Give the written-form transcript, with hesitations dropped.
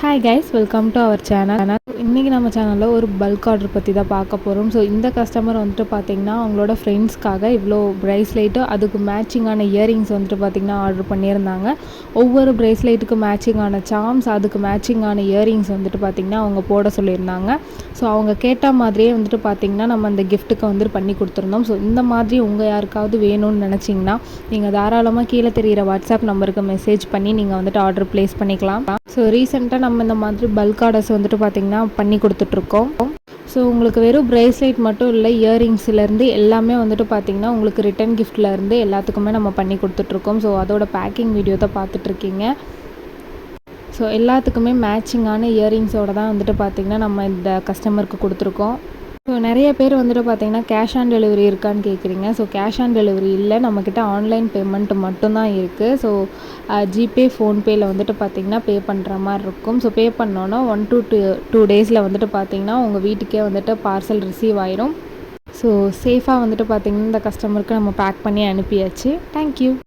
Hi guys, welcome to our channel. இன்றைக்கி நம்ம சேனலில் ஒரு பல்க் ஆர்டர் பற்றி தான் பார்க்க போகிறோம். ஸோ இந்த கஸ்டமர் வந்துட்டு பார்த்திங்கன்னா அவங்களோட ஃப்ரெண்ட்ஸ்க்காக இவ்வளோ ப்ரேஸ்லெட்டு அதுக்கு மேட்சிங்கான இயரிங்ஸ் வந்துட்டு பார்த்திங்கன்னா ஆர்டர் பண்ணியிருந்தாங்க. ஒவ்வொரு ப்ரேஸ்லெட்டுக்கு மேட்சிங்கான சார்ம்ஸ், அதுக்கு மேட்சிங்கான இயரிங்ஸ் வந்துட்டு பார்த்திங்கன்னா அவங்க போட சொல்லியிருந்தாங்க. ஸோ அவங்க கேட்ட மாதிரியே வந்துட்டு பார்த்திங்கன்னா நம்ம அந்த கிஃப்ட்டுக்கு வந்துட்டு பண்ணி கொடுத்துருந்தோம். ஸோ இந்த மாதிரி உங்கள் யாருக்காவது வேணும்னு நினச்சிங்கன்னா நீங்கள் தாராளமாக கீழே தெரிகிற வாட்ஸ்அப் நம்பருக்கு மெசேஜ் பண்ணி நீங்கள் வந்துட்டு ஆர்டர் ப்ளேஸ் பண்ணிக்கலாம். ஸோ ரீசெண்டாக நம்ம இந்த மாதிரி பல்க் ஆர்டர்ஸ் வந்துட்டு பார்த்திங்கன்னா பண்ணி கொடுத்துட்ருக்கோம். ஸோ உங்களுக்கு வெறும் ப்ரேஸ்லெட் மட்டும் இல்லை, இயரிங்ஸ்லேருந்து எல்லாமே வந்துட்டு பார்த்திங்கன்னா உங்களுக்கு ரிட்டன் கிஃப்ட்லேருந்து எல்லாத்துக்குமே நம்ம பண்ணி கொடுத்துட்ருக்கோம். ஸோ அதோட பேக்கிங் வீடியோ தான் பார்த்துட்ருக்கீங்க. ஸோ எல்லாத்துக்குமே மேட்சிங்கான இயரிங்ஸோடு தான் வந்துட்டு பார்த்திங்கன்னா நம்ம இந்த கஸ்டமருக்கு கொடுத்துருக்கோம். ஸோ நிறைய பேர் வந்துட்டு பார்த்திங்கன்னா கேஷ் ஆன் டெலிவரி இருக்கான்னு கேட்குறீங்க. ஸோ கேஷ் ஆன் டெலிவரி இல்லை, நம்மக்கிட்ட ஆன்லைன் பேமெண்ட் மட்டும்தான் இருக்குது. ஸோ ஜிபே, ஃபோன்பேயில் வந்துட்டு பார்த்திங்கன்னா பே பண்ணுற மாதிரி இருக்கும். ஸோ பே பண்ணோன்னா 1 to 2 டேஸில் வந்துட்டு பார்த்திங்கன்னா உங்கள் வீட்டுக்கே வந்துட்டு பார்சல் ரிசீவ் ஆயிரும். ஸோ சேஃபாக வந்துட்டு பார்த்திங்கன்னா இந்த கஸ்டமருக்கு நம்ம பேக் பண்ணி அனுப்பியாச்சு. தேங்க்யூ.